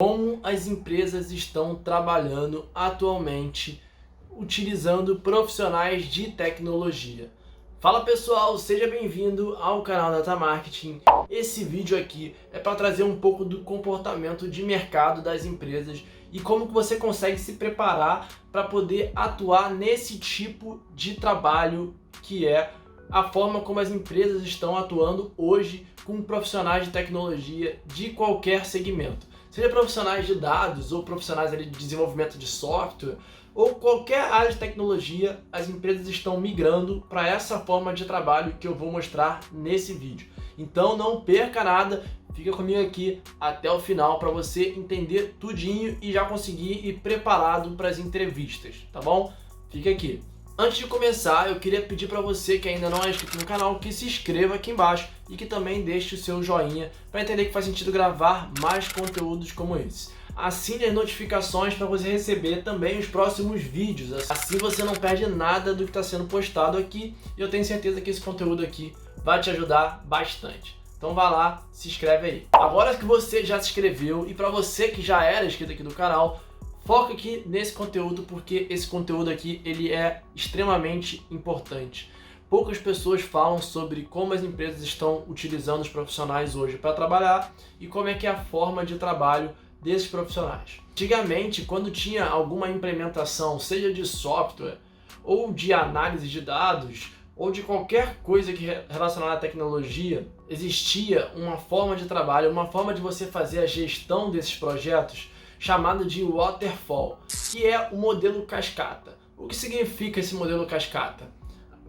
Como as empresas estão trabalhando atualmente utilizando profissionais de tecnologia. Fala pessoal, seja bem-vindo ao canal Data Marketing. Esse vídeo aqui é para trazer um pouco do comportamento de mercado das empresas e como que você consegue se preparar para poder atuar nesse tipo de trabalho que é a forma como as empresas estão atuando hoje com profissionais de tecnologia de qualquer segmento. Seja profissionais de dados ou profissionais de desenvolvimento de software ou qualquer área de tecnologia, as empresas estão migrando para essa forma de trabalho que eu vou mostrar nesse vídeo. Então não perca nada, fica comigo aqui até o final para você entender tudinho e já conseguir ir preparado para as entrevistas, tá bom? Fica aqui. Antes de começar, eu queria pedir para você que ainda não é inscrito no canal que se inscreva aqui embaixo e que também deixe o seu joinha para entender que faz sentido gravar mais conteúdos como esse. Assine as notificações para você receber também os próximos vídeos, assim você não perde nada do que está sendo postado aqui e eu tenho certeza que esse conteúdo aqui vai te ajudar bastante. Então vá lá, se inscreve aí. Agora que você já se inscreveu e para você que já era inscrito aqui do canal, foca aqui nesse conteúdo porque esse conteúdo aqui ele é extremamente importante. Poucas pessoas falam sobre como as empresas estão utilizando os profissionais hoje para trabalhar e como é que é a forma de trabalho desses profissionais. Antigamente, quando tinha alguma implementação, seja de software ou de análise de dados ou de qualquer coisa que relacionada à tecnologia, existia uma forma de trabalho, uma forma de você fazer a gestão desses projetos chamado de waterfall, que é o modelo cascata. O que significa esse modelo cascata?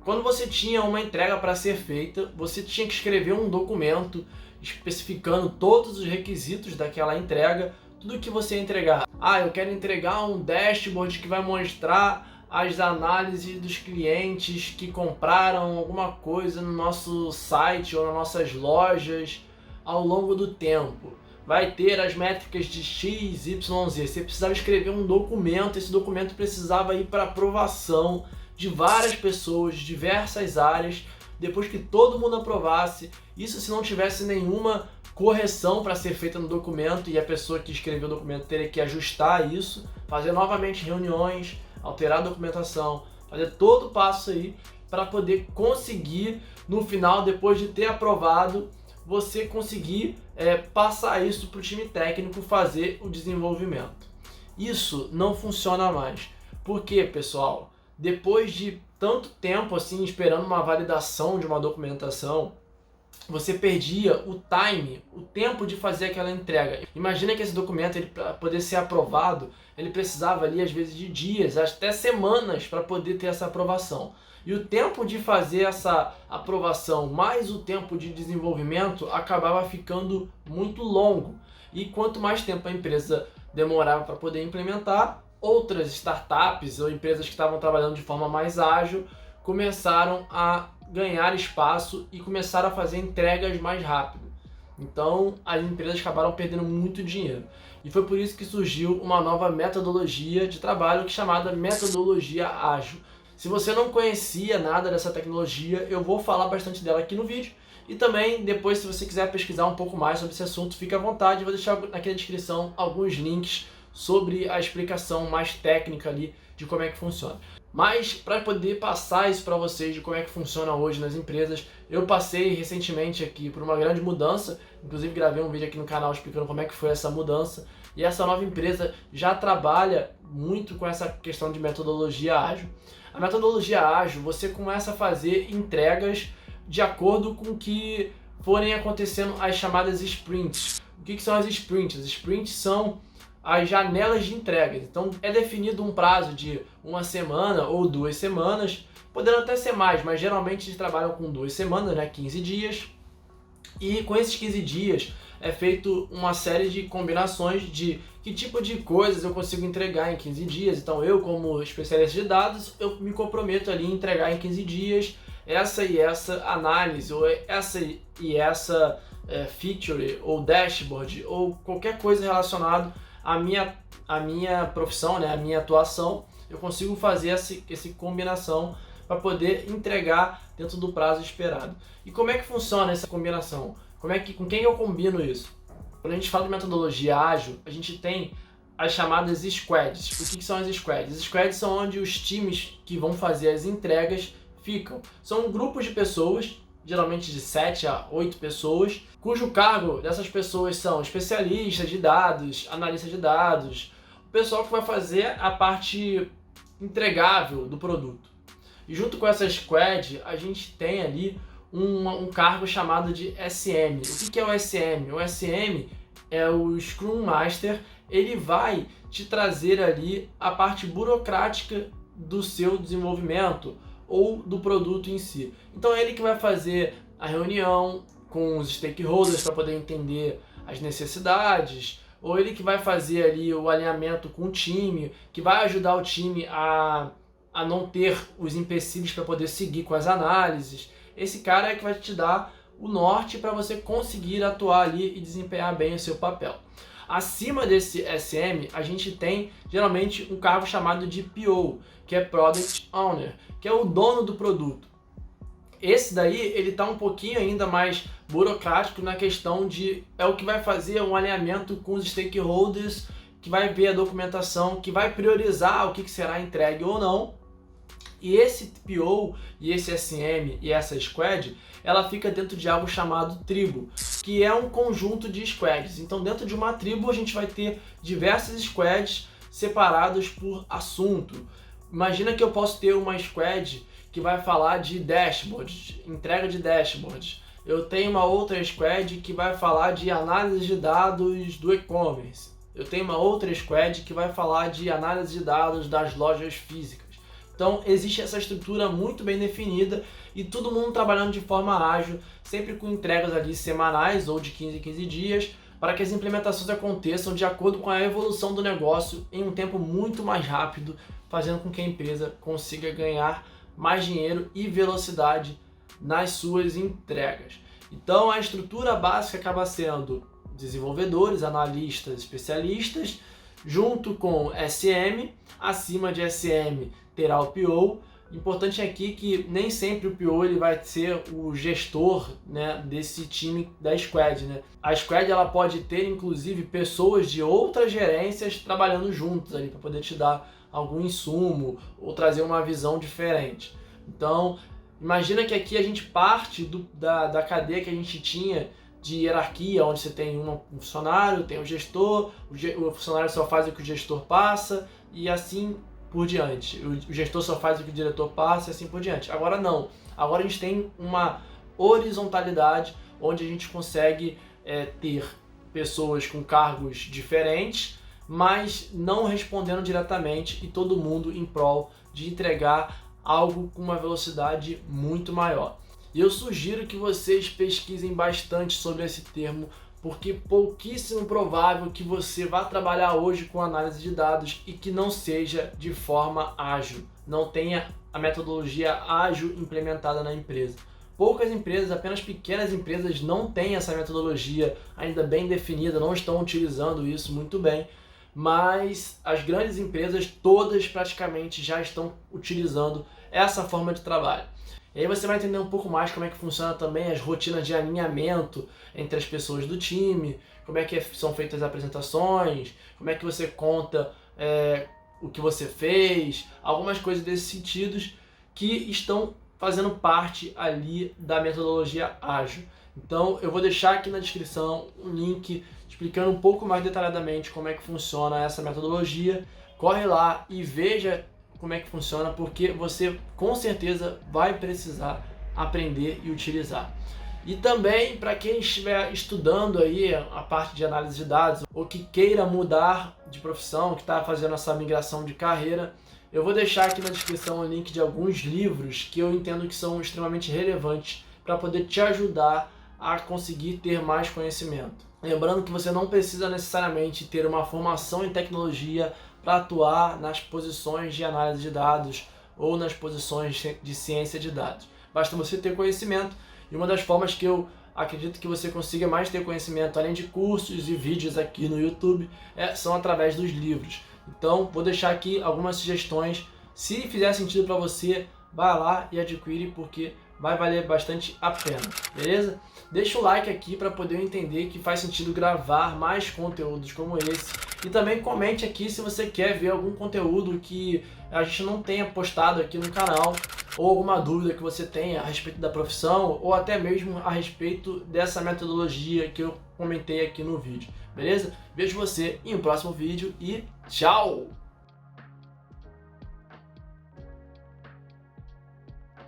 Quando você tinha uma entrega para ser feita, você tinha que escrever um documento especificando todos os requisitos daquela entrega, tudo que você ia entregar. Eu quero entregar um dashboard que vai mostrar as análises dos clientes que compraram alguma coisa no nosso site ou nas nossas lojas ao longo do tempo. Vai ter as métricas de X, Y, Z. Você precisava escrever um documento, esse documento precisava ir para aprovação de várias pessoas, de diversas áreas, depois que todo mundo aprovasse, isso se não tivesse nenhuma correção para ser feita no documento e a pessoa que escreveu o documento teria que ajustar isso, fazer novamente reuniões, alterar a documentação, fazer todo o passo aí para poder conseguir, no final, depois de ter aprovado, você conseguir passar isso para o time técnico fazer o desenvolvimento. Isso não funciona mais. Por quê, pessoal? Depois de tanto tempo assim esperando uma validação de uma documentação, você perdia o time, o tempo de fazer aquela entrega. Imagina que esse documento, para poder ser aprovado, ele precisava ali às vezes de dias, até semanas para poder ter essa aprovação. E o tempo de fazer essa aprovação mais o tempo de desenvolvimento acabava ficando muito longo. E quanto mais tempo a empresa demorava para poder implementar, outras startups ou empresas que estavam trabalhando de forma mais ágil começaram a ganhar espaço e começaram a fazer entregas mais rápido. Então as empresas acabaram perdendo muito dinheiro. E foi por isso que surgiu uma nova metodologia de trabalho chamada metodologia ágil. Se você não conhecia nada dessa tecnologia, eu vou falar bastante dela aqui no vídeo. E também, depois, se você quiser pesquisar um pouco mais sobre esse assunto, fique à vontade. Eu vou deixar aqui na descrição alguns links sobre a explicação mais técnica ali de como é que funciona. Mas, para poder passar isso para vocês de como é que funciona hoje nas empresas, eu passei recentemente aqui por uma grande mudança. Inclusive, gravei um vídeo aqui no canal explicando como é que foi essa mudança. E essa nova empresa já trabalha muito com essa questão de metodologia ágil. A metodologia ágil, você começa a fazer entregas de acordo com o que forem acontecendo as chamadas sprints. O que são as sprints? As sprints são as janelas de entregas. Então é definido um prazo de 1 semana ou 2 semanas, podendo até ser mais, mas geralmente eles trabalham com 2 semanas, 15 dias. E com esses 15 dias é feito uma série de combinações de que tipo de coisas eu consigo entregar em 15 dias. Então eu, como especialista de dados, eu me comprometo ali em entregar em 15 dias essa e essa análise, ou essa e essa feature, ou dashboard, ou qualquer coisa relacionada à minha profissão, à minha atuação. Eu consigo fazer essa combinação para poder entregar dentro do prazo esperado. E como é que funciona essa combinação? Com quem eu combino isso? Quando a gente fala de metodologia ágil, a gente tem as chamadas squads. O que são as squads? As squads são onde os times que vão fazer as entregas ficam. São grupos de pessoas, geralmente de 7 a 8 pessoas, cujo cargo dessas pessoas são especialistas de dados, analistas de dados, o pessoal que vai fazer a parte entregável do produto. E junto com essa squad, a gente tem ali um cargo chamado de SM. O que é o SM? O SM é o Scrum Master. Ele vai te trazer ali a parte burocrática do seu desenvolvimento ou do produto em si. Então é ele que vai fazer a reunião com os stakeholders para poder entender as necessidades, ou ele que vai fazer ali o alinhamento com o time, que vai ajudar o time a não ter os empecilhos para poder seguir com as análises. Esse cara é que vai te dar o norte para você conseguir atuar ali e desempenhar bem o seu papel. Acima desse SM, a gente tem geralmente um cargo chamado de PO, que é Product Owner, que é o dono do produto. Esse daí, ele está um pouquinho ainda mais burocrático na questão de, é o que vai fazer um alinhamento com os stakeholders, que vai ver a documentação, que vai priorizar o que será entregue ou não. E esse PO, e esse SM e essa squad, ela fica dentro de algo chamado tribo, que é um conjunto de squads. Então dentro de uma tribo a gente vai ter diversas squads separadas por assunto. Imagina que eu posso ter uma squad que vai falar de dashboards, entrega de dashboards. Eu tenho uma outra squad que vai falar de análise de dados do e-commerce. Eu tenho uma outra squad que vai falar de análise de dados das lojas físicas. Então existe essa estrutura muito bem definida e todo mundo trabalhando de forma ágil, sempre com entregas ali semanais ou de 15 em 15 dias, para que as implementações aconteçam de acordo com a evolução do negócio em um tempo muito mais rápido, fazendo com que a empresa consiga ganhar mais dinheiro e velocidade nas suas entregas. Então a estrutura básica acaba sendo desenvolvedores, analistas, especialistas, junto com SM, acima de SM terá o PO. Importante aqui que nem sempre o PO ele vai ser o gestor, né, desse time da squad, né? A squad ela pode ter inclusive pessoas de outras gerências trabalhando juntos ali para poder te dar algum insumo ou trazer uma visão diferente. Então imagina que aqui a gente parte da cadeia que a gente tinha de hierarquia, onde você tem um funcionário, tem o gestor, o funcionário só faz o que o gestor passa e assim por diante. O gestor só faz o que o diretor passa e assim por diante. Agora não. Agora a gente tem uma horizontalidade onde a gente consegue ter pessoas com cargos diferentes, mas não respondendo diretamente e todo mundo em prol de entregar algo com uma velocidade muito maior. E eu sugiro que vocês pesquisem bastante sobre esse termo, porque pouquíssimo provável que você vá trabalhar hoje com análise de dados e que não seja de forma ágil, não tenha a metodologia ágil implementada na empresa. Poucas empresas, apenas pequenas empresas, não têm essa metodologia ainda bem definida, não estão utilizando isso muito bem, mas as grandes empresas todas praticamente já estão utilizando essa forma de trabalho. E aí você vai entender um pouco mais como é que funciona também as rotinas de alinhamento entre as pessoas do time, como é que são feitas as apresentações, como é que você conta o que você fez, algumas coisas desses sentidos que estão fazendo parte ali da metodologia ágil. Então eu vou deixar aqui na descrição um link explicando um pouco mais detalhadamente como é que funciona essa metodologia. Corre lá e veja como é que funciona, porque você com certeza vai precisar aprender e utilizar. E também para quem estiver estudando aí a parte de análise de dados ou que queira mudar de profissão, que está fazendo essa migração de carreira, eu vou deixar aqui na descrição o link de alguns livros que eu entendo que são extremamente relevantes para poder te ajudar a conseguir ter mais conhecimento. Lembrando que você não precisa necessariamente ter uma formação em tecnologia para atuar nas posições de análise de dados ou nas posições de ciência de dados. Basta você ter conhecimento, e uma das formas que eu acredito que você consiga mais ter conhecimento, além de cursos e vídeos aqui no YouTube, são através dos livros. Então vou deixar aqui algumas sugestões. Se fizer sentido para você, vá lá e adquire, porque vai valer bastante a pena, beleza? Deixa o like aqui para poder eu entender que faz sentido gravar mais conteúdos como esse. E também comente aqui se você quer ver algum conteúdo que a gente não tenha postado aqui no canal, ou alguma dúvida que você tenha a respeito da profissão, ou até mesmo a respeito dessa metodologia que eu comentei aqui no vídeo, beleza? Vejo você em um próximo vídeo e tchau!